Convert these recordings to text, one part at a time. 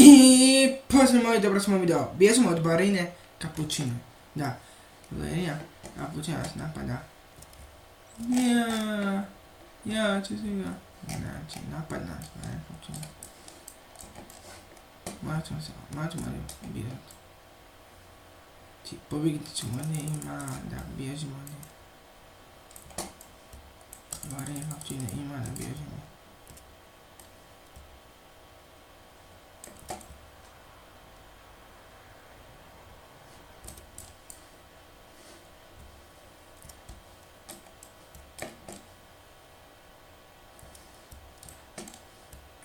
I pozdrav moji, dobro smo video. Bio smo od Barine Kapućine. Da. Valerija Kapućina nas napada. Ja, će si ga. Znači, napad nas, Barina Kapućina. Morat ćemo li birati. Pobjegiti ćemo od nje, ima da bježimo od nje. Barina Kapućine ima da bježimo.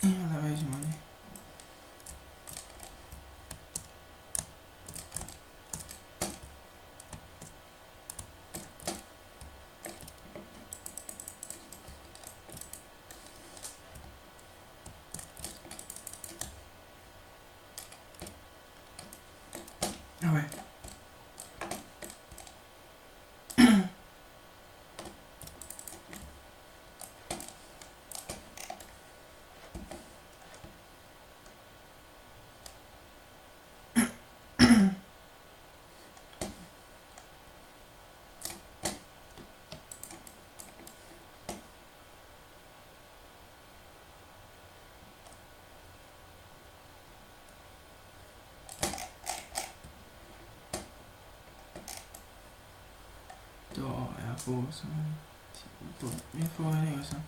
Ima da bježimo od nje. Ovo je. To, jako sam... Informiran sam.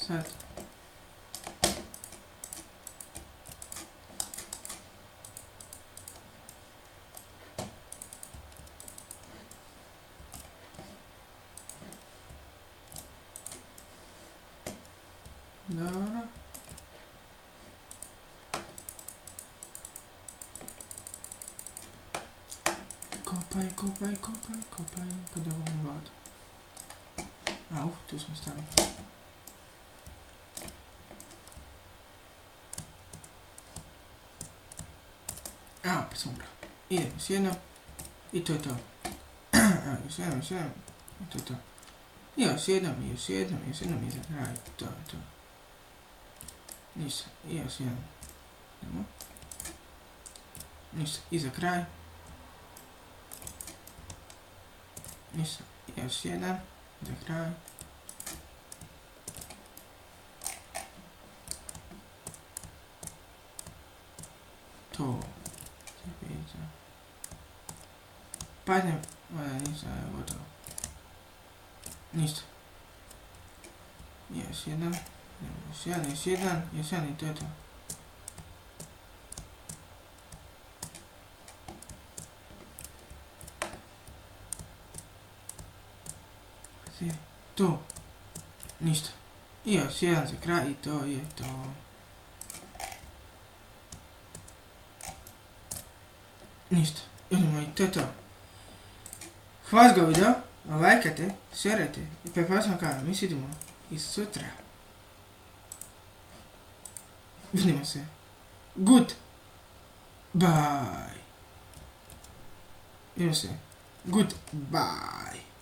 Sad. Dobro. Kopaj kod ovom vodu. Tu smo stali. Opet sam ubrao. Idem još jednom. I to je to. Još jednom. I to je to. Još jednom i za kraj. To je to. Ništa. I još jedan. Ništa. I za kraj. Ništa. I još jedan. Za kraj. To. Padnem. Ništa je gotovo. Ništa. Još jedan i to je to. To. Ništa. I još jedan za kraj i to je to. Ništa. Idemo i to je to. Hvala za video. Lajkajte, šerajte i pretplatite kanal. Mi se vidimo i sutra. Vidimo se. Good. Bye. Vidimo se. Good. Bye.